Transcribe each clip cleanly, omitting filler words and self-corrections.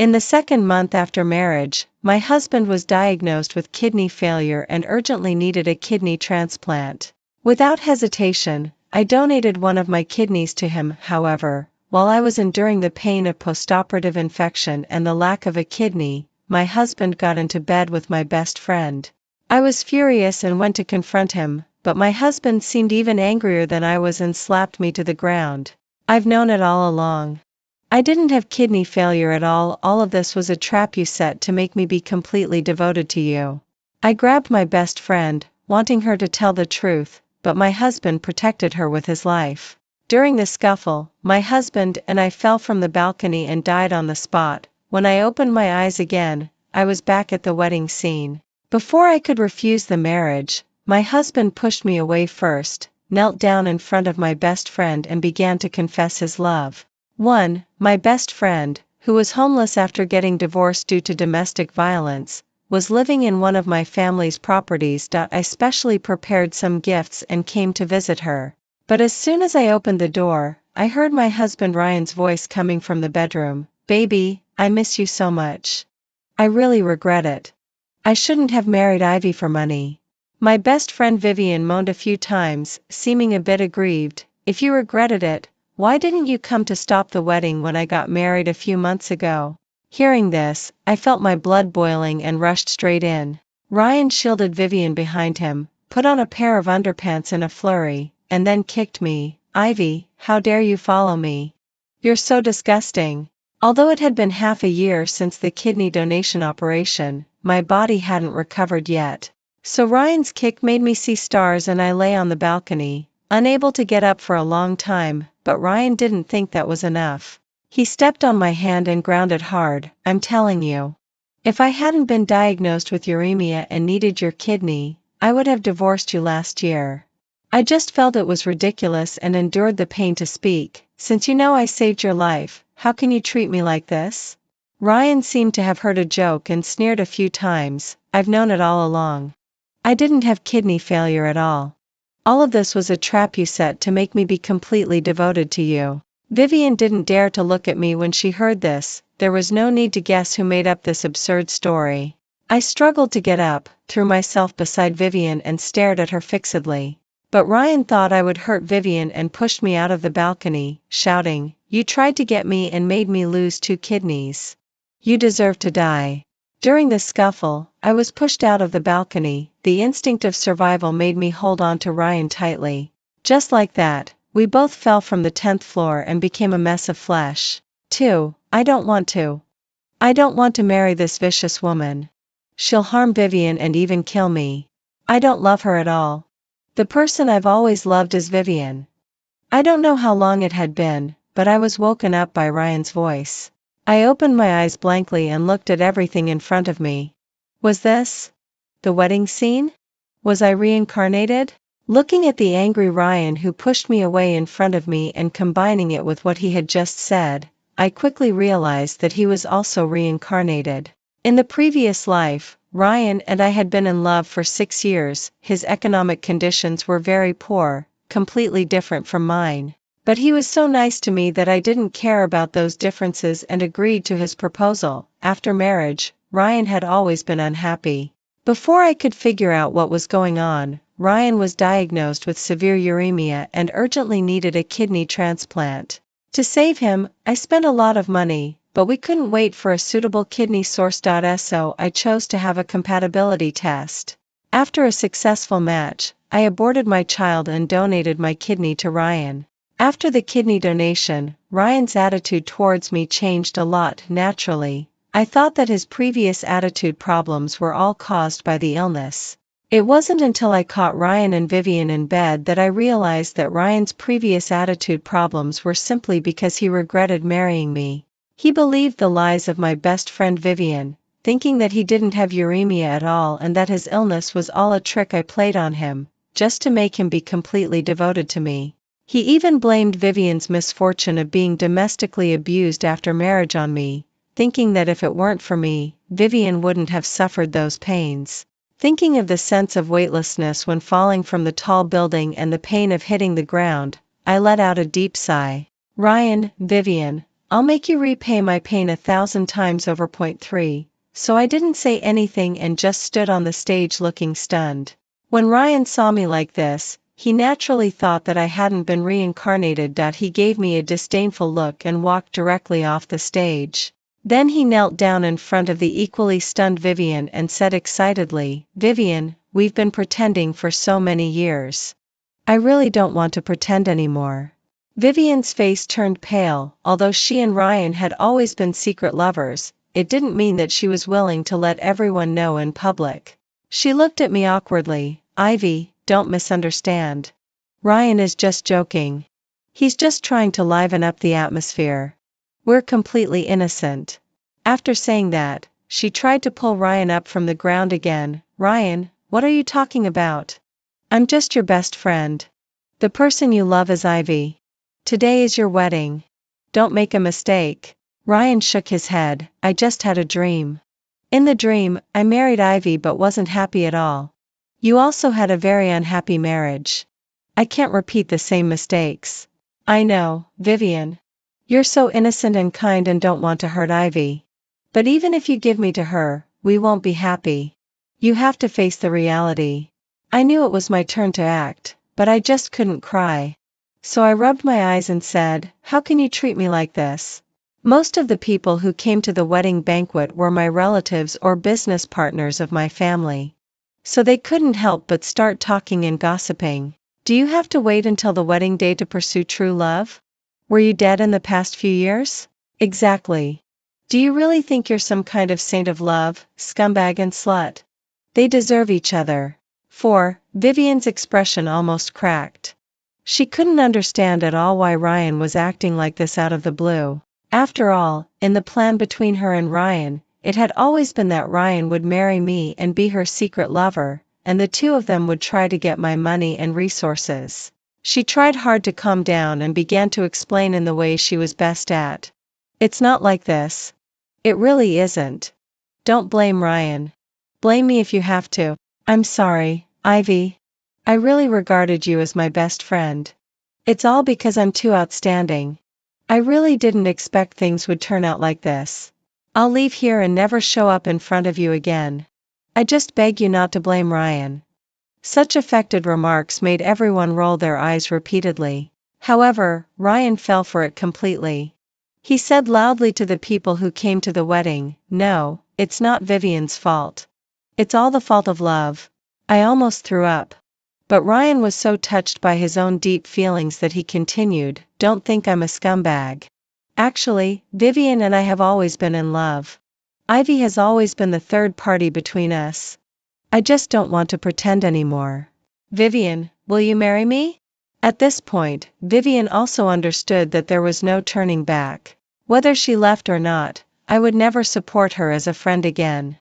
In the second month after marriage, my husband was diagnosed with kidney failure and urgently needed a kidney transplant. Without hesitation, I donated one of my kidneys to him. However, while I was enduring the pain of postoperative infection and the lack of a kidney, my husband got into bed with my best friend. I was furious and went to confront him, but my husband seemed even angrier than I was and slapped me to the ground. I've known it all along. I didn't have kidney failure at all. All of this was a trap you set to make me be completely devoted to you. I grabbed my best friend, wanting her to tell the truth, but my husband protected her with his life. During the scuffle, my husband and I fell from the balcony and died on the spot. When I opened my eyes again, I was back at the wedding scene. Before I could refuse the marriage, my husband pushed me away first, knelt down in front of my best friend and began to confess his love. My best friend, who was homeless after getting divorced due to domestic violence, was living in one of my family's properties. I specially prepared some gifts and came to visit her. But as soon as I opened the door, I heard my husband Ryan's voice coming from the bedroom. "Baby, I miss you so much. I really regret it. I shouldn't have married Ivy for money." My best friend Vivian moaned a few times, seeming a bit aggrieved. "If you regretted it, why didn't you come to stop the wedding when I got married a few months ago?" Hearing this, I felt my blood boiling and rushed straight in. Ryan shielded Vivian behind him, put on a pair of underpants in a flurry, and then kicked me. "Ivy, how dare you follow me? You're so disgusting." Although it had been half a year since the kidney donation operation, my body hadn't recovered yet. So Ryan's kick made me see stars and I lay on the balcony, unable to get up for a long time, but Ryan didn't think that was enough. He stepped on my hand and ground it hard. "I'm telling you. If I hadn't been diagnosed with uremia and needed your kidney, I would have divorced you last year. I just felt it was ridiculous and endured the pain to speak. Since you know I saved your life, how can you treat me like this?" Ryan seemed to have heard a joke and sneered a few times. "I've known it all along. I didn't have kidney failure at all. All of this was a trap you set to make me be completely devoted to you." Vivian didn't dare to look at me when she heard this. There was no need to guess who made up this absurd story. I struggled to get up, threw myself beside Vivian and stared at her fixedly. But Ryan thought I would hurt Vivian and pushed me out of the balcony, shouting, "You tried to get me and made me lose 2 kidneys. You deserve to die." During the scuffle, I was pushed out of the balcony. The instinct of survival made me hold on to Ryan tightly. Just like that, we both fell from the 10th floor and became a mess of flesh. I don't want to. I don't want to marry this vicious woman. She'll harm Vivian and even kill me. I don't love her at all. The person I've always loved is Vivian." I don't know how long it had been, but I was woken up by Ryan's voice. I opened my eyes blankly and looked at everything in front of me. Was this the wedding scene? Was I reincarnated? Looking at the angry Ryan who pushed me away in front of me and combining it with what he had just said, I quickly realized that he was also reincarnated. In the previous life, Ryan and I had been in love for 6 years. His economic conditions were very poor, completely different from mine. But he was so nice to me that I didn't care about those differences and agreed to his proposal. After marriage, Ryan had always been unhappy. Before I could figure out what was going on, Ryan was diagnosed with severe uremia and urgently needed a kidney transplant. To save him, I spent a lot of money, but we couldn't wait for a suitable kidney source. So I chose to have a compatibility test. After a successful match, I aborted my child and donated my kidney to Ryan. After the kidney donation, Ryan's attitude towards me changed a lot. Naturally, I thought that his previous attitude problems were all caused by the illness. It wasn't until I caught Ryan and Vivian in bed that I realized that Ryan's previous attitude problems were simply because he regretted marrying me. He believed the lies of my best friend Vivian, thinking that he didn't have uremia at all and that his illness was all a trick I played on him, just to make him be completely devoted to me. He even blamed Vivian's misfortune of being domestically abused after marriage on me, thinking that if it weren't for me, Vivian wouldn't have suffered those pains. Thinking of the sense of weightlessness when falling from the tall building and the pain of hitting the ground, I let out a deep sigh. Ryan, Vivian, I'll make you repay my pain 1,000 times over. Point 3. So I didn't say anything and just stood on the stage looking stunned. When Ryan saw me like this, he naturally thought that I hadn't been reincarnated. He gave me a disdainful look and walked directly off the stage. Then he knelt down in front of the equally stunned Vivian and said excitedly, "Vivian, we've been pretending for so many years. I really don't want to pretend anymore." Vivian's face turned pale. Although she and Ryan had always been secret lovers, it didn't mean that she was willing to let everyone know in public. She looked at me awkwardly. "Ivy, don't misunderstand. Ryan is just joking. He's just trying to liven up the atmosphere. We're completely innocent." After saying that, she tried to pull Ryan up from the ground again. "Ryan, what are you talking about? I'm just your best friend. The person you love is Ivy. Today is your wedding. Don't make a mistake." Ryan shook his head. "I just had a dream. In the dream, I married Ivy but wasn't happy at all. You also had a very unhappy marriage. I can't repeat the same mistakes." "I know, Vivian. You're so innocent and kind and don't want to hurt Ivy. But even if you give me to her, we won't be happy. You have to face the reality." I knew it was my turn to act, but I just couldn't cry. So I rubbed my eyes and said, "How can you treat me like this?" Most of the people who came to the wedding banquet were my relatives or business partners of my family. So they couldn't help but start talking and gossiping. "Do you have to wait until the wedding day to pursue true love? Were you dead in the past few years?" "Exactly. Do you really think you're some kind of saint of love, scumbag and slut? They deserve each other." 4. Vivian's expression almost cracked. She couldn't understand at all why Ryan was acting like this out of the blue. After all, in the plan between her and Ryan, it had always been that Ryan would marry me and be her secret lover, and the two of them would try to get my money and resources. She tried hard to calm down and began to explain in the way she was best at. "It's not like this. It really isn't. Don't blame Ryan. Blame me if you have to. I'm sorry, Ivy. I really regarded you as my best friend. It's all because I'm too outstanding. I really didn't expect things would turn out like this. I'll leave here and never show up in front of you again. I just beg you not to blame Ryan." Such affected remarks made everyone roll their eyes repeatedly. However, Ryan fell for it completely. He said loudly to the people who came to the wedding, "No, it's not Vivian's fault. It's all the fault of love." I almost threw up. But Ryan was so touched by his own deep feelings that he continued, "Don't think I'm a scumbag. Actually, Vivian and I have always been in love. Ivy has always been the third party between us. I just don't want to pretend anymore. Vivian, will you marry me?" At this point, Vivian also understood that there was no turning back. Whether she left or not, I would never support her as a friend again.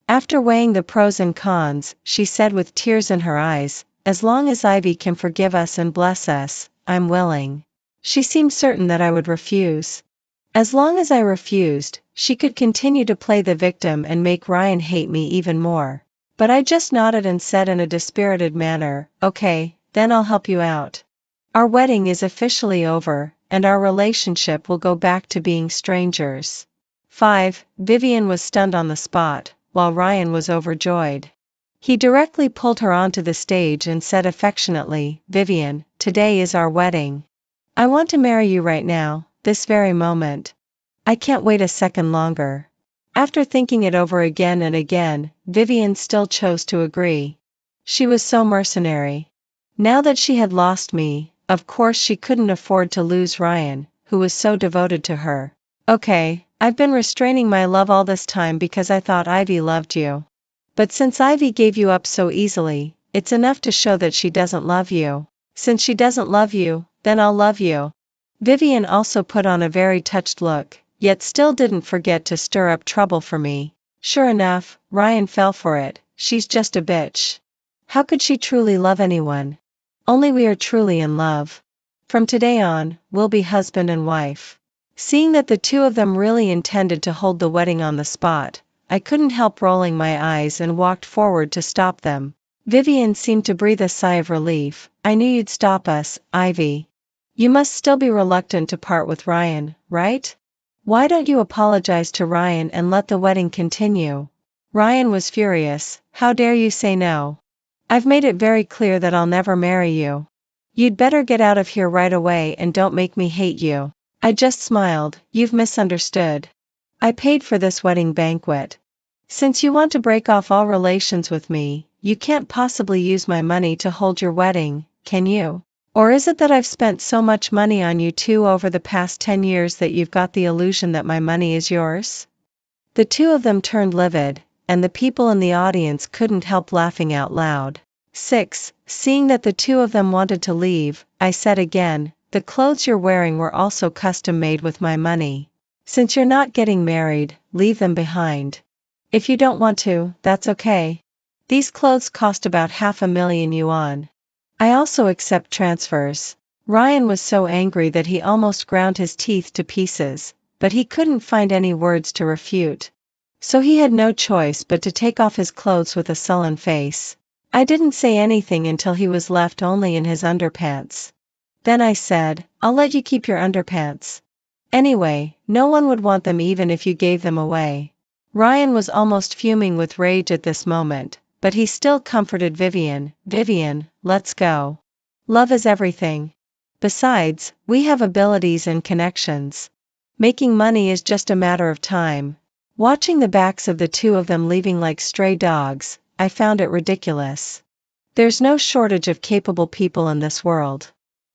After weighing the pros and cons, she said with tears in her eyes, "As long as Ivy can forgive us and bless us, I'm willing." She seemed certain that I would refuse. As long as I refused, she could continue to play the victim and make Ryan hate me even more. But I just nodded and said in a dispirited manner, "Okay, then I'll help you out. Our wedding is officially over, and our relationship will go back to being strangers." 5. Vivian was stunned on the spot, while Ryan was overjoyed. He directly pulled her onto the stage and said affectionately, "Vivian, today is our wedding. I want to marry you right now, this very moment. I can't wait a second longer." After thinking it over again and again, Vivian still chose to agree. She was so mercenary. Now that she had lost me, of course she couldn't afford to lose Ryan, who was so devoted to her. "Okay, I've been restraining my love all this time because I thought Ivy loved you. But since Ivy gave you up so easily, it's enough to show that she doesn't love you. Since she doesn't love you, then I'll love you." Vivian also put on a very touched look, yet still didn't forget to stir up trouble for me. Sure enough, Ryan fell for it. "She's just a bitch. How could she truly love anyone? Only we are truly in love. From today on, we'll be husband and wife." Seeing that the two of them really intended to hold the wedding on the spot, I couldn't help rolling my eyes and walked forward to stop them. Vivian seemed to breathe a sigh of relief. "I knew you'd stop us, Ivy. You must still be reluctant to part with Ryan, right?" Why don't you apologize to Ryan and let the wedding continue? Ryan was furious. How dare you say no? I've made it very clear that I'll never marry you. You'd better get out of here right away and don't make me hate you. I just smiled. You've misunderstood. I paid for this wedding banquet. Since you want to break off all relations with me, you can't possibly use my money to hold your wedding, can you? Or is it that I've spent so much money on you two over the past 10 years that you've got the illusion that my money is yours? The two of them turned livid, and the people in the audience couldn't help laughing out loud. 6. Seeing that the two of them wanted to leave, I said again, the clothes you're wearing were also custom made with my money. Since you're not getting married, leave them behind. If you don't want to, that's okay. These clothes cost about 500,000 yuan. I also accept transfers. Ryan was so angry that he almost ground his teeth to pieces, but he couldn't find any words to refute. So he had no choice but to take off his clothes with a sullen face. I didn't say anything until he was left only in his underpants. Then I said, I'll let you keep your underpants. Anyway, no one would want them even if you gave them away. Ryan was almost fuming with rage at this moment, but he still comforted Vivian. Vivian, let's go. Love is everything. Besides, we have abilities and connections. Making money is just a matter of time. Watching the backs of the two of them leaving like stray dogs, I found it ridiculous. There's no shortage of capable people in this world.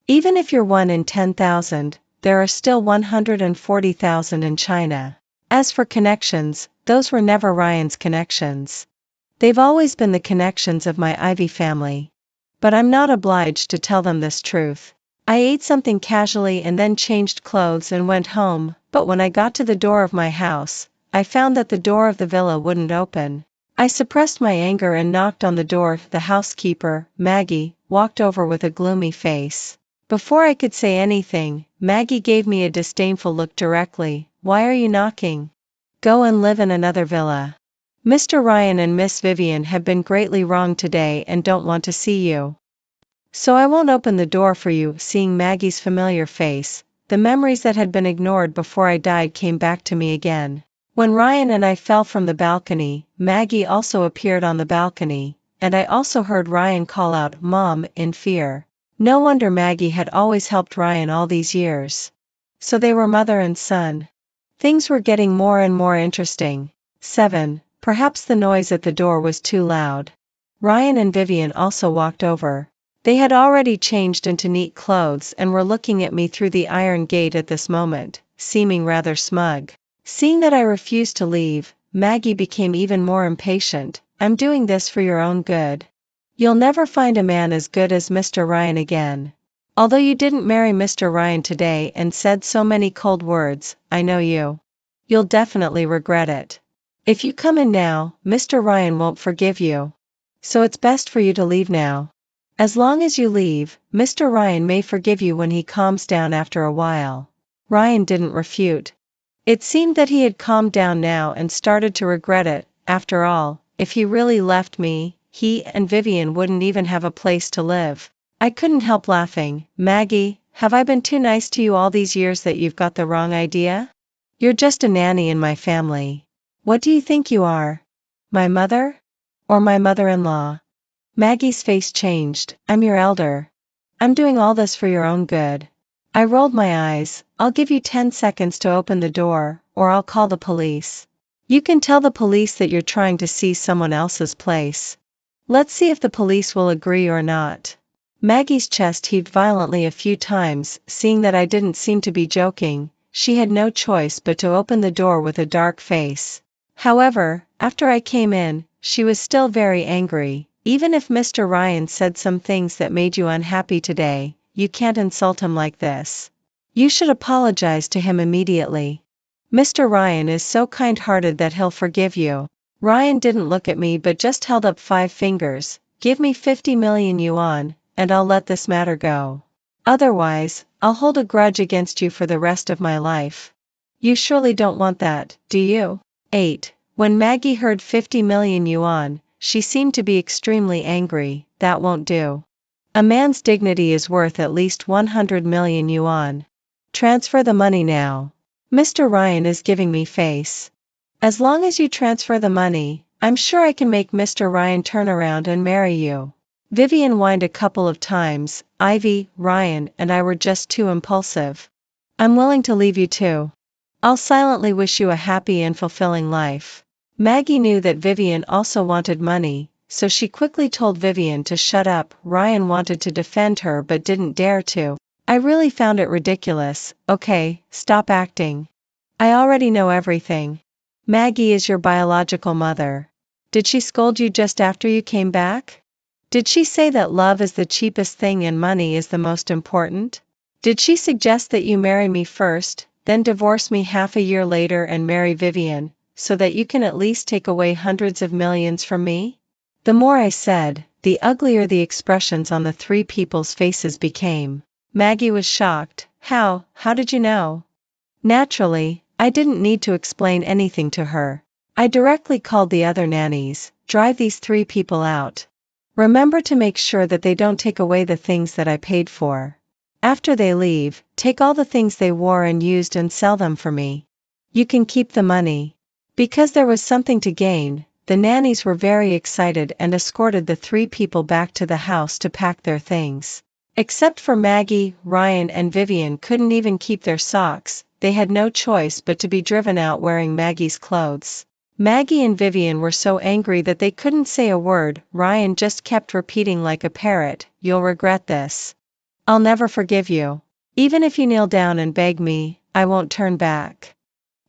Even if you're 1 in 10,000, there are still 140,000 in China. As for connections, those were never Ryan's connections. They've always been the connections of my Ivy family. But I'm not obliged to tell them this truth. I ate something casually and then changed clothes and went home, but when I got to the door of my house, I found that the door of the villa wouldn't open. I suppressed my anger and knocked on the door. The housekeeper, Maggie, walked over with a gloomy face. Before I could say anything, Maggie gave me a disdainful look directly. Why are you knocking? Go and live in another villa. Mr. Ryan and Miss Vivian have been greatly wronged today and don't want to see you. So I won't open the door for you. Seeing Maggie's familiar face, the memories that had been ignored before I died came back to me again. When Ryan and I fell from the balcony, Maggie also appeared on the balcony, and I also heard Ryan call out, Mom, in fear. No wonder Maggie had always helped Ryan all these years. So they were mother and son. Things were getting more and more interesting. 7. Perhaps the noise at the door was too loud. Ryan and Vivian also walked over. They had already changed into neat clothes and were looking at me through the iron gate at this moment, seeming rather smug. Seeing that I refused to leave, Maggie became even more impatient. I'm doing this for your own good. You'll never find a man as good as Mr. Ryan again. Although you didn't marry Mr. Ryan today and said so many cold words, I know you. You'll definitely regret it. If you come in now, Mr. Ryan won't forgive you. So it's best for you to leave now. As long as you leave, Mr. Ryan may forgive you when he calms down after a while. Ryan didn't refute. It seemed that he had calmed down now and started to regret it. After all, if he really left me, he and Vivian wouldn't even have a place to live. I couldn't help laughing. Maggie, have I been too nice to you all these years that you've got the wrong idea? You're just a nanny in my family. What do you think you are? My mother? Or my mother-in-law? Maggie's face changed. I'm your elder. I'm doing all this for your own good. I rolled my eyes. I'll give you 10 seconds to open the door, or I'll call the police. You can tell the police that you're trying to seize someone else's place. Let's see if the police will agree or not. Maggie's chest heaved violently a few times. Seeing that I didn't seem to be joking, she had no choice but to open the door with a dark face. However, after I came in, she was still very angry. Even if Mr. Ryan said some things that made you unhappy today, you can't insult him like this. You should apologize to him immediately. Mr. Ryan is so kind-hearted that he'll forgive you. Ryan didn't look at me but just held up 5 fingers. Give me 50 million yuan, and I'll let this matter go. Otherwise, I'll hold a grudge against you for the rest of my life. You surely don't want that, do you? 8. When Maggie heard 50 million yuan, she seemed to be extremely angry. That won't do. A man's dignity is worth at least 100 million yuan. Transfer the money now. Mr. Ryan is giving me face. As long as you transfer the money, I'm sure I can make Mr. Ryan turn around and marry you. Vivian whined a couple of times. Ivy, Ryan, and I were just too impulsive. I'm willing to leave you too. I'll silently wish you a happy and fulfilling life. Maggie knew that Vivian also wanted money, so she quickly told Vivian to shut up. Ryan wanted to defend her but didn't dare to. I really found it ridiculous. Okay, stop acting. I already know everything. Maggie is your biological mother. Did she scold you just after you came back? Did she say that love is the cheapest thing and money is the most important? Did she suggest that you marry me first, then divorce me half a year later and marry Vivian, so that you can at least take away hundreds of millions from me? The more I said, the uglier the expressions on the three people's faces became. Maggie was shocked. How did you know? Naturally, I didn't need to explain anything to her. I directly called the other nannies. Drive these three people out. Remember to make sure that they don't take away the things that I paid for. After they leave, take all the things they wore and used and sell them for me. You can keep the money. Because there was something to gain, the nannies were very excited and escorted the three people back to the house to pack their things. Except for Maggie, Ryan and Vivian couldn't even keep their socks. They had no choice but to be driven out wearing Maggie's clothes. Maggie and Vivian were so angry that they couldn't say a word. Ryan just kept repeating like a parrot, "You'll regret this. I'll never forgive you. Even if you kneel down and beg me, I won't turn back."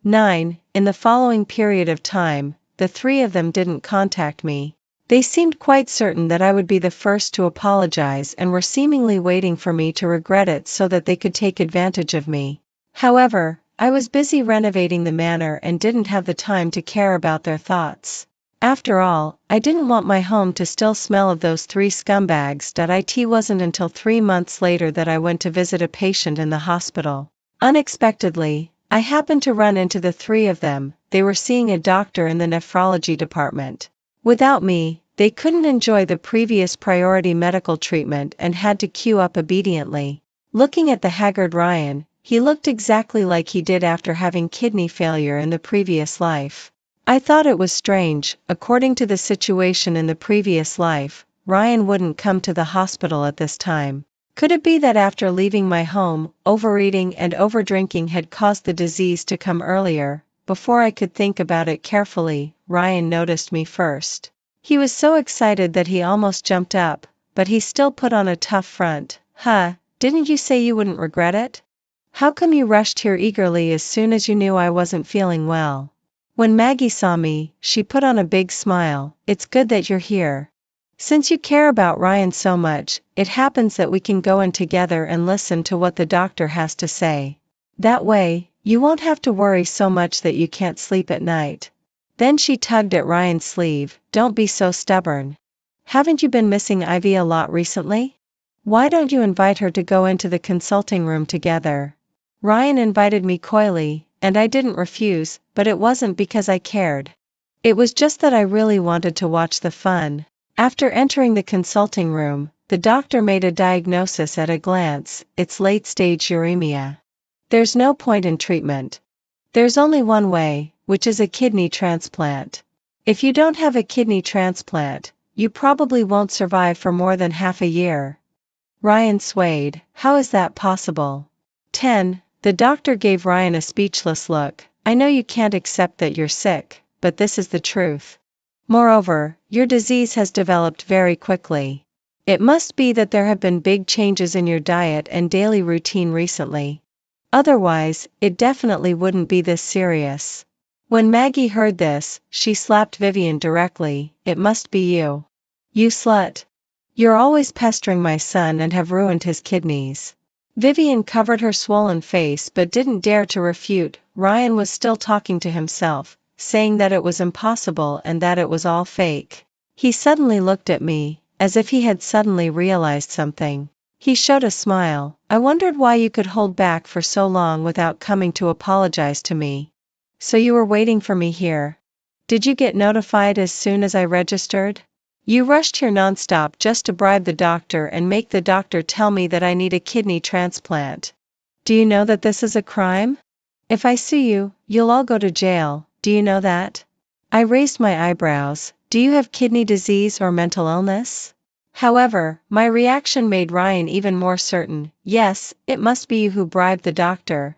9. In the following period of time, the three of them didn't contact me. They seemed quite certain that I would be the first to apologize and were seemingly waiting for me to regret it so that they could take advantage of me. However, I was busy renovating the manor and didn't have the time to care about their thoughts. After all, I didn't want my home to still smell of those three scumbags. It wasn't until 3 months later that I went to visit a patient in the hospital. Unexpectedly, I happened to run into the three of them. They were seeing a doctor in the nephrology department. Without me, they couldn't enjoy the previous priority medical treatment and had to queue up obediently. Looking at the haggard Ryan, he looked exactly like he did after having kidney failure in the previous life. I thought it was strange. According to the situation in the previous life, Ryan wouldn't come to the hospital at this time. Could it be that after leaving my home, overeating and overdrinking had caused the disease to come earlier? Before I could think about it carefully, Ryan noticed me first. He was so excited that he almost jumped up, but he still put on a tough front. Didn't you say you wouldn't regret it? How come you rushed here eagerly as soon as you knew I wasn't feeling well? When Maggie saw me, she put on a big smile. It's good that you're here. Since you care about Ryan so much, it happens that we can go in together and listen to what the doctor has to say. That way, you won't have to worry so much that you can't sleep at night. Then she tugged at Ryan's sleeve. Don't be so stubborn. Haven't you been missing Ivy a lot recently? Why don't you invite her to go into the consulting room together? Ryan invited me coyly, and I didn't refuse, but it wasn't because I cared. It was just that I really wanted to watch the fun. After entering the consulting room, the doctor made a diagnosis at a glance. It's late-stage uremia. There's no point in treatment. There's only one way, which is a kidney transplant. If you don't have a kidney transplant, you probably won't survive for more than half a year. Ryan swayed. How is that possible? 10. The doctor gave Ryan a speechless look. I know you can't accept that you're sick, but this is the truth. Moreover, your disease has developed very quickly. It must be that there have been big changes in your diet and daily routine recently. Otherwise, it definitely wouldn't be this serious. When Maggie heard this, she slapped Vivian directly. It must be you. You slut. You're always pestering my son and have ruined his kidneys. Vivian covered her swollen face but didn't dare to refute. Ryan was still talking to himself, saying that it was impossible and that it was all fake. He suddenly looked at me, as if he had suddenly realized something. He showed a smile. I wondered why you could hold back for so long without coming to apologize to me. So you were waiting for me here. Did you get notified as soon as I registered? You rushed here nonstop just to bribe the doctor and make the doctor tell me that I need a kidney transplant. Do you know that this is a crime? If I sue you, you'll all go to jail, do you know that? I raised my eyebrows. Do you have kidney disease or mental illness? However, my reaction made Ryan even more certain. Yes, it must be you who bribed the doctor.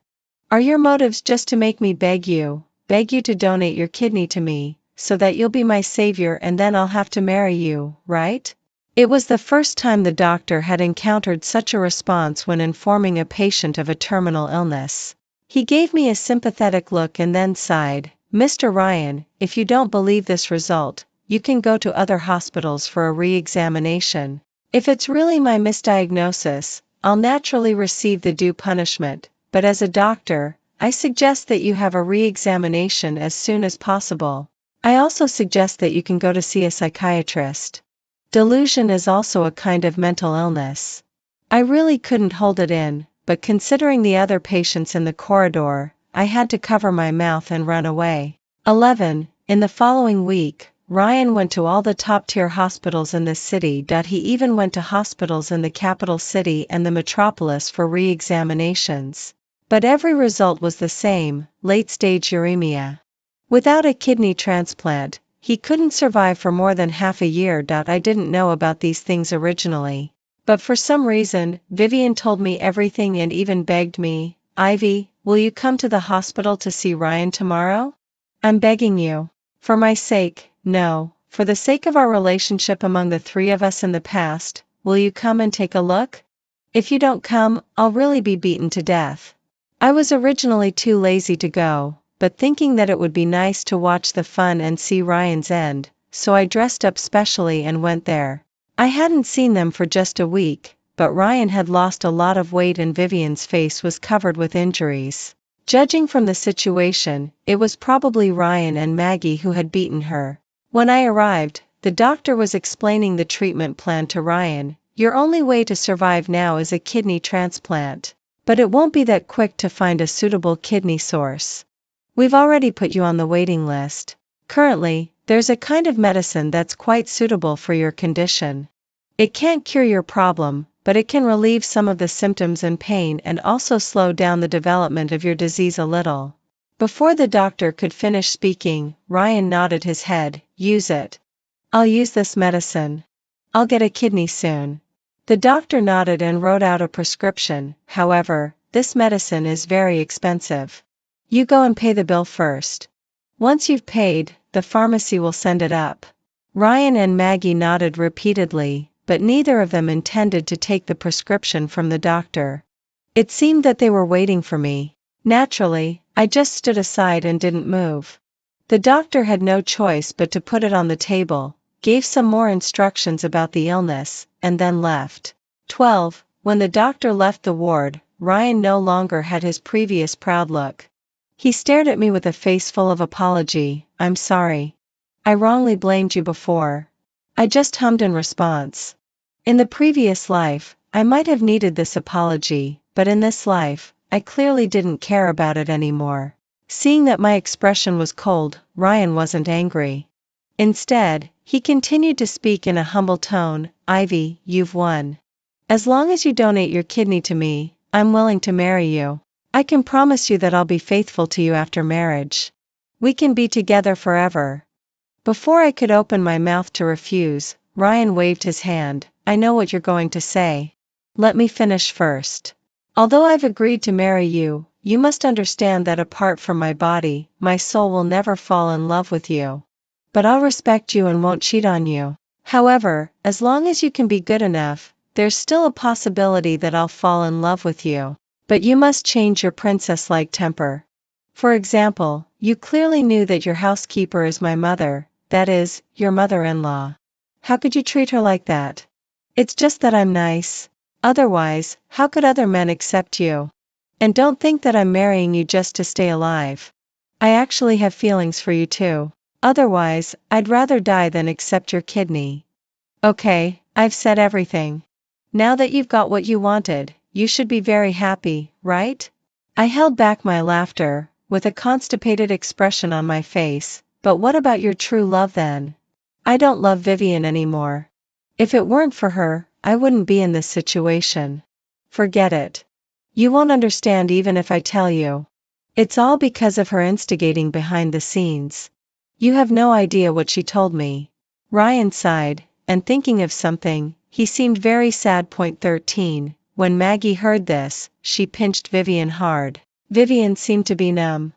Are your motives just to make me beg you to donate your kidney to me, so that you'll be my savior and then I'll have to marry you, right? It was the first time the doctor had encountered such a response when informing a patient of a terminal illness. He gave me a sympathetic look and then sighed. Mr. Ryan, if you don't believe this result, you can go to other hospitals for a re-examination. If it's really my misdiagnosis, I'll naturally receive the due punishment, but as a doctor, I suggest that you have a re-examination as soon as possible. I also suggest that you can go to see a psychiatrist. Delusion is also a kind of mental illness. I really couldn't hold it in, but considering the other patients in the corridor, I had to cover my mouth and run away. 11. In the following week, Ryan went to all the top-tier hospitals in the city. He even went to hospitals in the capital city and the metropolis for re-examinations. But every result was the same: late-stage uremia. Without a kidney transplant, he couldn't survive for more than half a year. I didn't know about these things originally. But for some reason, Vivian told me everything and even begged me. Ivy, will you come to the hospital to see Ryan tomorrow? I'm begging you. For my sake, no, for the sake of our relationship among the three of us in the past, will you come and take a look? If you don't come, I'll really be beaten to death. I was originally too lazy to go, but thinking that it would be nice to watch the fun and see Ryan's end, so I dressed up specially and went there. I hadn't seen them for just a week, but Ryan had lost a lot of weight and Vivian's face was covered with injuries. Judging from the situation, it was probably Ryan and Maggie who had beaten her. When I arrived, the doctor was explaining the treatment plan to Ryan. Your only way to survive now is a kidney transplant. But it won't be that quick to find a suitable kidney source. We've already put you on the waiting list. Currently, there's a kind of medicine that's quite suitable for your condition. It can't cure your problem, but it can relieve some of the symptoms and pain and also slow down the development of your disease a little. Before the doctor could finish speaking, Ryan nodded his head. Use it. I'll use this medicine. I'll get a kidney soon. The doctor nodded and wrote out a prescription. However, this medicine is very expensive. You go and pay the bill first. Once you've paid, the pharmacy will send it up. Ryan and Maggie nodded repeatedly, but neither of them intended to take the prescription from the doctor. It seemed that they were waiting for me. Naturally, I just stood aside and didn't move. The doctor had no choice but to put it on the table, gave some more instructions about the illness, and then left. 12. When the doctor left the ward, Ryan no longer had his previous proud look. He stared at me with a face full of apology. I'm sorry. I wrongly blamed you before. I just hummed in response. In the previous life, I might have needed this apology, but in this life, I clearly didn't care about it anymore. Seeing that my expression was cold, Ryan wasn't angry. Instead, he continued to speak in a humble tone. Ivy, you've won. As long as you donate your kidney to me, I'm willing to marry you. I can promise you that I'll be faithful to you after marriage. We can be together forever. Before I could open my mouth to refuse, Ryan waved his hand. I know what you're going to say. Let me finish first. Although I've agreed to marry you, you must understand that apart from my body, my soul will never fall in love with you. But I'll respect you and won't cheat on you. However, as long as you can be good enough, there's still a possibility that I'll fall in love with you. But you must change your princess-like temper. For example, you clearly knew that your housekeeper is my mother, that is, your mother-in-law. How could you treat her like that? It's just that I'm nice. Otherwise, how could other men accept you? And don't think that I'm marrying you just to stay alive. I actually have feelings for you too. Otherwise, I'd rather die than accept your kidney. Okay, I've said everything. Now that you've got what you wanted, you should be very happy, right? I held back my laughter, with a constipated expression on my face. But what about your true love then? I don't love Vivian anymore. If it weren't for her, I wouldn't be in this situation. Forget it. You won't understand even if I tell you. It's all because of her instigating behind the scenes. You have no idea what she told me. Ryan sighed, and thinking of something, he seemed very sad. Point 13. When Maggie heard this, she pinched Vivian hard. Vivian seemed to be numb.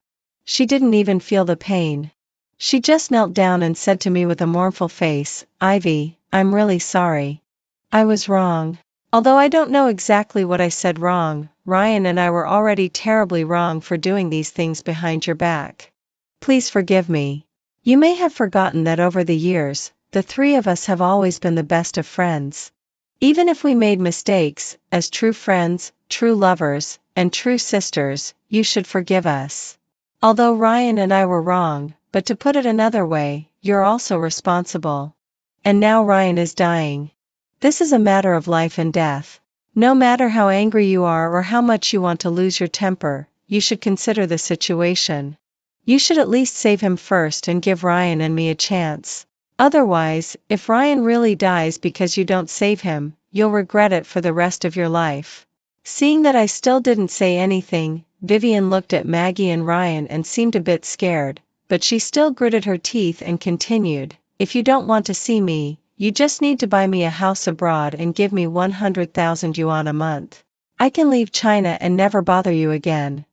She didn't even feel the pain. She just knelt down and said to me with a mournful face, "Ivy, I'm really sorry. I was wrong. Although I don't know exactly what I said wrong, Ryan and I were already terribly wrong for doing these things behind your back. Please forgive me. You may have forgotten that over the years, the three of us have always been the best of friends. Even if we made mistakes, as true friends, true lovers, and true sisters, you should forgive us. Although Ryan and I were wrong, but to put it another way, you're also responsible. And now Ryan is dying. This is a matter of life and death. No matter how angry you are or how much you want to lose your temper, you should consider the situation. You should at least save him first and give Ryan and me a chance. Otherwise, if Ryan really dies because you don't save him, you'll regret it for the rest of your life." Seeing that I still didn't say anything, Vivian looked at Maggie and Ryan and seemed a bit scared, but she still gritted her teeth and continued, "If you don't want to see me, you just need to buy me a house abroad and give me 100,000 yuan a month. I can leave China and never bother you again."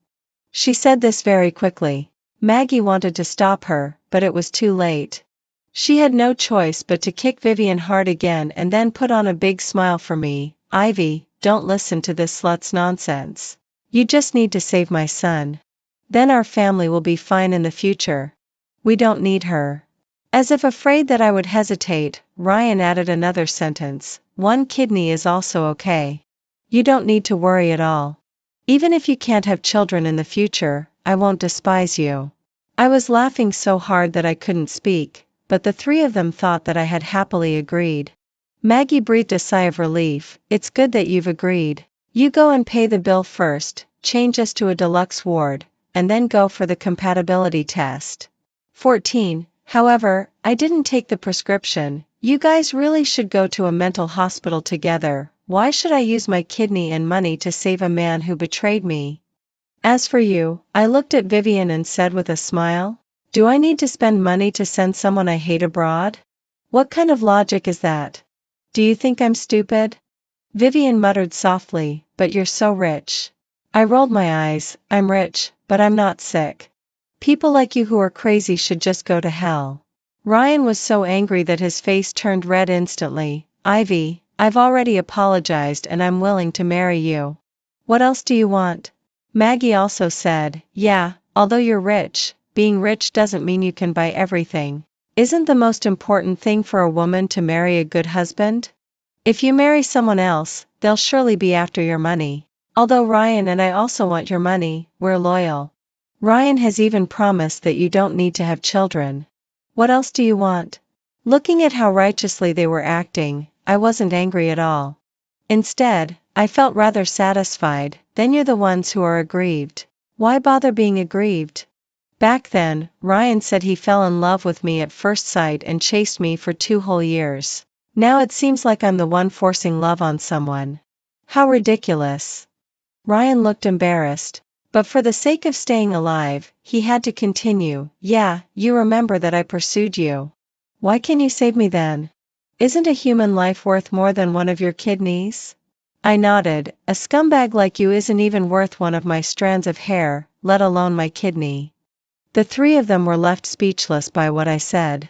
She said this very quickly. Maggie wanted to stop her, but it was too late. She had no choice but to kick Vivian hard again and then put on a big smile for me. "Ivy, don't listen to this slut's nonsense. You just need to save my son. Then our family will be fine in the future. We don't need her." As if afraid that I would hesitate, Ryan added another sentence, "One kidney is also okay. You don't need to worry at all. Even if you can't have children in the future, I won't despise you." I was laughing so hard that I couldn't speak, but the three of them thought that I had happily agreed. Maggie breathed a sigh of relief. "It's good that you've agreed. You go and pay the bill first, change us to a deluxe ward, and then go for the compatibility test." 14. However, I didn't take the prescription. "You guys really should go to a mental hospital together. Why should I use my kidney and money to save a man who betrayed me? As for you," I looked at Vivian and said with a smile, "do I need to spend money to send someone I hate abroad? What kind of logic is that? Do you think I'm stupid?" Vivian muttered softly, "But you're so rich." I rolled my eyes. "I'm rich, but I'm not sick. People like you who are crazy should just go to hell." Ryan was so angry that his face turned red instantly. "Ivy, I've already apologized and I'm willing to marry you. What else do you want?" Maggie also said, "Yeah, although you're rich, being rich doesn't mean you can buy everything. Isn't the most important thing for a woman to marry a good husband? If you marry someone else, they'll surely be after your money. Although Ryan and I also want your money, we're loyal. Ryan has even promised that you don't need to have children. What else do you want?" Looking at how righteously they were acting, I wasn't angry at all. Instead, I felt rather satisfied. "Then you're the ones who are aggrieved. Why bother being aggrieved? Back then, Ryan said he fell in love with me at first sight and chased me for 2 whole years. Now it seems like I'm the one forcing love on someone. How ridiculous." Ryan looked embarrassed. But for the sake of staying alive, he had to continue, "Yeah, you remember that I pursued you. Why can you save me then? Isn't a human life worth more than one of your kidneys?" I nodded. "A scumbag like you isn't even worth one of my strands of hair, let alone my kidney." The three of them were left speechless by what I said.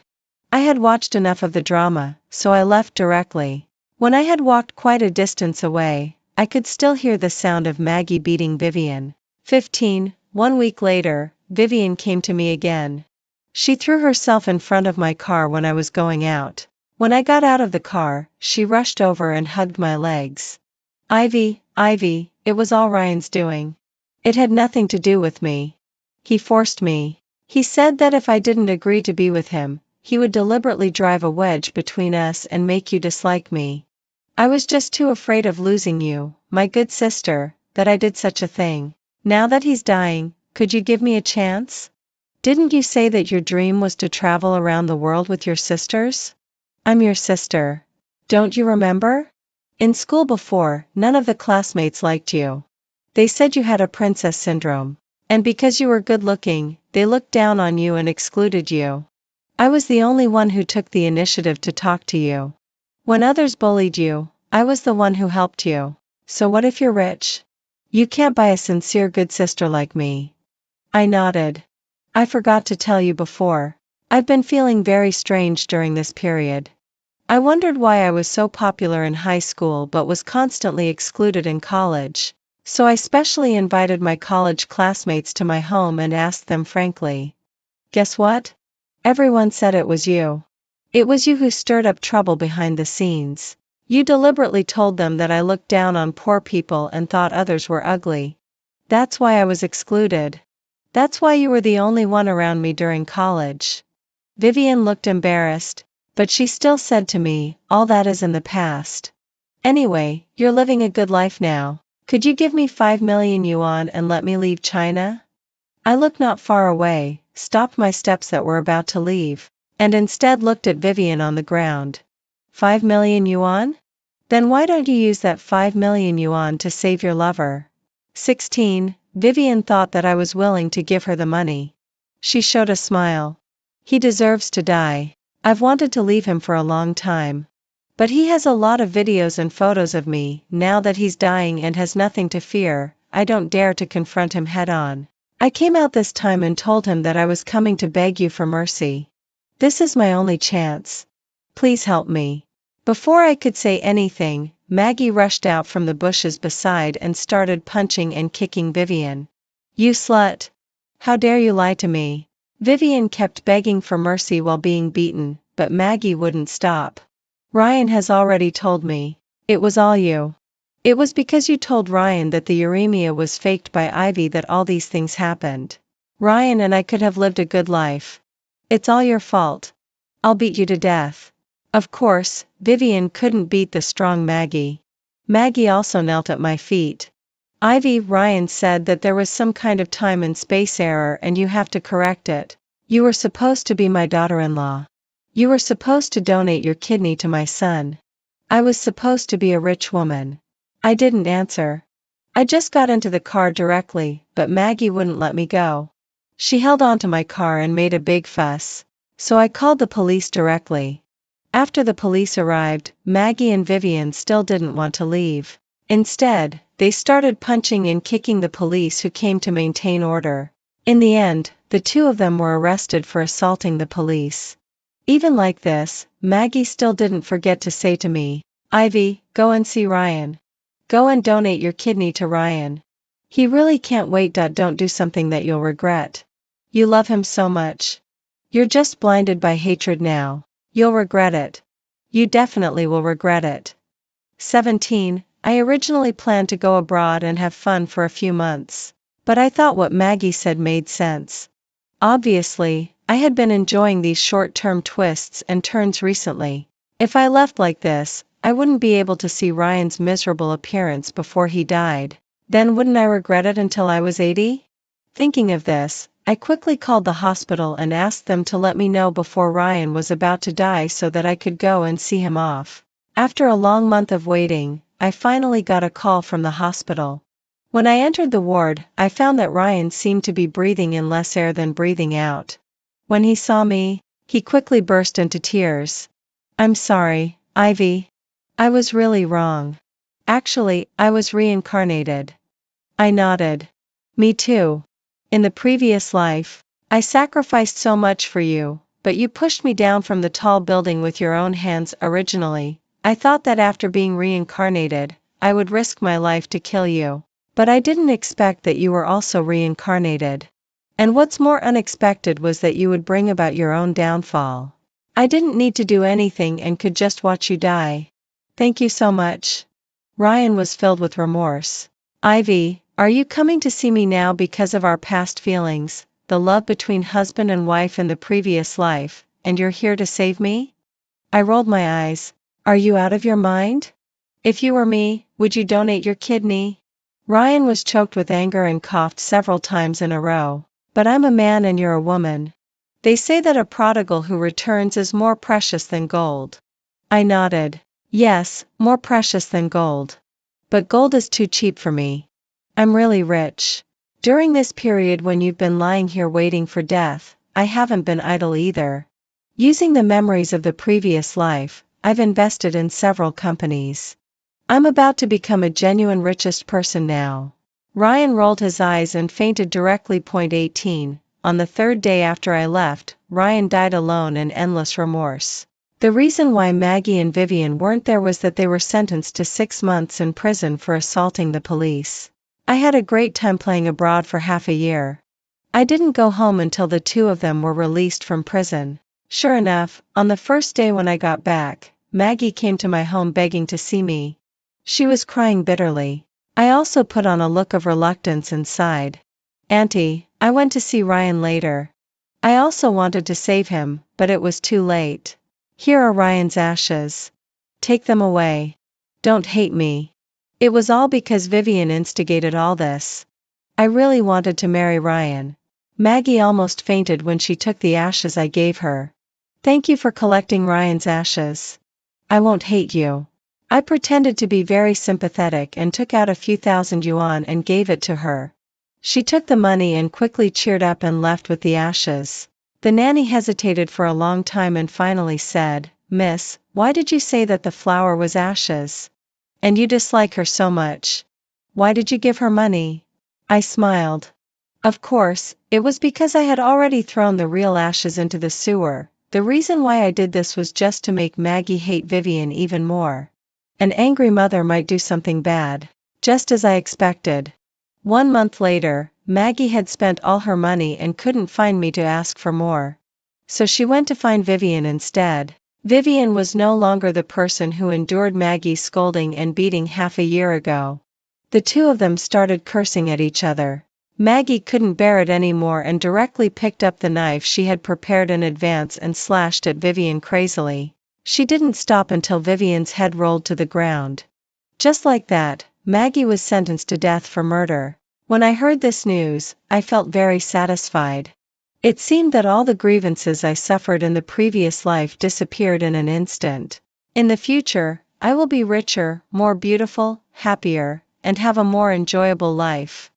I had watched enough of the drama, so I left directly. When I had walked quite a distance away, I could still hear the sound of Maggie beating Vivian. 15. 1 week later, Vivian came to me again. She threw herself in front of my car when I was going out. When I got out of the car, she rushed over and hugged my legs. "Ivy, Ivy, it was all Ryan's doing. It had nothing to do with me. He forced me. He said that if I didn't agree to be with him, he would deliberately drive a wedge between us and make you dislike me. I was just too afraid of losing you, my good sister, that I did such a thing. Now that he's dying, could you give me a chance? Didn't you say that your dream was to travel around the world with your sisters? I'm your sister. Don't you remember? In school before, none of the classmates liked you. They said you had a princess syndrome. And because you were good looking, they looked down on you and excluded you. I was the only one who took the initiative to talk to you. When others bullied you, I was the one who helped you. So what if you're rich? You can't buy a sincere good sister like me. I nodded. I forgot to tell you before. I've been feeling very strange during this period. I wondered why I was so popular in high school but was constantly excluded in college. So I specially invited my college classmates to my home and asked them frankly. Guess what? Everyone said it was you. It was you who stirred up trouble behind the scenes. You deliberately told them that I looked down on poor people and thought others were ugly. That's why I was excluded. That's why you were the only one around me during college. Vivian looked embarrassed, but she still said to me, all that is in the past. Anyway, you're living a good life now. Could you give me 5 million yuan and let me leave China? I looked not far away, stopped my steps that were about to leave, and instead looked at Vivian on the ground. 5 million yuan? Then why don't you use that 5 million yuan to save your lover? 16. Vivian thought that I was willing to give her the money. She showed a smile. He deserves to die. I've wanted to leave him for a long time. But he has a lot of videos and photos of me. Now that he's dying and has nothing to fear, I don't dare to confront him head on. I came out this time and told him that I was coming to beg you for mercy. This is my only chance. Please help me. Before I could say anything, Maggie rushed out from the bushes beside and started punching and kicking Vivian. You slut! How dare you lie to me? Vivian kept begging for mercy while being beaten, but Maggie wouldn't stop. Ryan has already told me. It was all you. It was because you told Ryan that the uremia was faked by Ivy that all these things happened. Ryan and I could have lived a good life. It's all your fault. I'll beat you to death. Of course, Vivian couldn't beat the strong Maggie. Maggie also knelt at my feet. Ivy, Ryan said that there was some kind of time and space error and you have to correct it. You were supposed to be my daughter-in-law. You were supposed to donate your kidney to my son. I was supposed to be a rich woman. I didn't answer. I just got into the car directly, but Maggie wouldn't let me go. She held on to my car and made a big fuss. So I called the police directly. After the police arrived, Maggie and Vivian still didn't want to leave. Instead, they started punching and kicking the police who came to maintain order. In the end, the two of them were arrested for assaulting the police. Even like this, Maggie still didn't forget to say to me, Ivy, go and see Ryan. Go and donate your kidney to Ryan. He really can't wait. Don't do something that you'll regret. You love him so much. You're just blinded by hatred now. You'll regret it. You definitely will regret it. 17. I originally planned to go abroad and have fun for a few months. But I thought what Maggie said made sense. Obviously, I had been enjoying these short-term twists and turns recently. If I left like this, I wouldn't be able to see Ryan's miserable appearance before he died. Then wouldn't I regret it until I was 80? Thinking of this, I quickly called the hospital and asked them to let me know before Ryan was about to die so that I could go and see him off. After a long month of waiting, I finally got a call from the hospital. When I entered the ward, I found that Ryan seemed to be breathing in less air than breathing out. When he saw me, he quickly burst into tears. I'm sorry, Ivy. I was really wrong. Actually, I was reincarnated. I nodded. Me too. In the previous life, I sacrificed so much for you, but you pushed me down from the tall building with your own hands. Originally, I thought that after being reincarnated, I would risk my life to kill you. But I didn't expect that you were also reincarnated. And what's more unexpected was that you would bring about your own downfall. I didn't need to do anything and could just watch you die. Thank you so much. Ryan was filled with remorse. Ivy, are you coming to see me now because of our past feelings, the love between husband and wife in the previous life, and you're here to save me? I rolled my eyes. Are you out of your mind? If you were me, would you donate your kidney? Ryan was choked with anger and coughed several times in a row. But I'm a man and you're a woman. They say that a prodigal who returns is more precious than gold. I nodded. Yes, more precious than gold. But gold is too cheap for me. I'm really rich. During this period when you've been lying here waiting for death, I haven't been idle either. Using the memories of the previous life, I've invested in several companies. I'm about to become a genuine richest person now. Ryan rolled his eyes and fainted directly. 18. On the third day after I left, Ryan died alone in endless remorse. The reason why Maggie and Vivian weren't there was that they were sentenced to 6 months in prison for assaulting the police. I had a great time playing abroad for half a year. I didn't go home until the two of them were released from prison. Sure enough, on the first day when I got back, Maggie came to my home begging to see me. She was crying bitterly. I also put on a look of reluctance and sighed. Auntie, I went to see Ryan later. I also wanted to save him, but it was too late. Here are Ryan's ashes. Take them away. Don't hate me. It was all because Vivian instigated all this. I really wanted to marry Ryan. Maggie almost fainted when she took the ashes I gave her. Thank you for collecting Ryan's ashes. I won't hate you. I pretended to be very sympathetic and took out a few thousand yuan and gave it to her. She took the money and quickly cheered up and left with the ashes. The nanny hesitated for a long time and finally said, Miss, why did you say that the flower was ashes? And you dislike her so much. Why did you give her money? I smiled. Of course, it was because I had already thrown the real ashes into the sewer. The reason why I did this was just to make Maggie hate Vivian even more. An angry mother might do something bad. Just as I expected. 1 month later, Maggie had spent all her money and couldn't find me to ask for more. So she went to find Vivian instead. Vivian was no longer the person who endured Maggie's scolding and beating half a year ago. The two of them started cursing at each other. Maggie couldn't bear it anymore and directly picked up the knife she had prepared in advance and slashed at Vivian crazily. She didn't stop until Vivian's head rolled to the ground. Just like that, Maggie was sentenced to death for murder. When I heard this news, I felt very satisfied. It seemed that all the grievances I suffered in the previous life disappeared in an instant. In the future, I will be richer, more beautiful, happier, and have a more enjoyable life.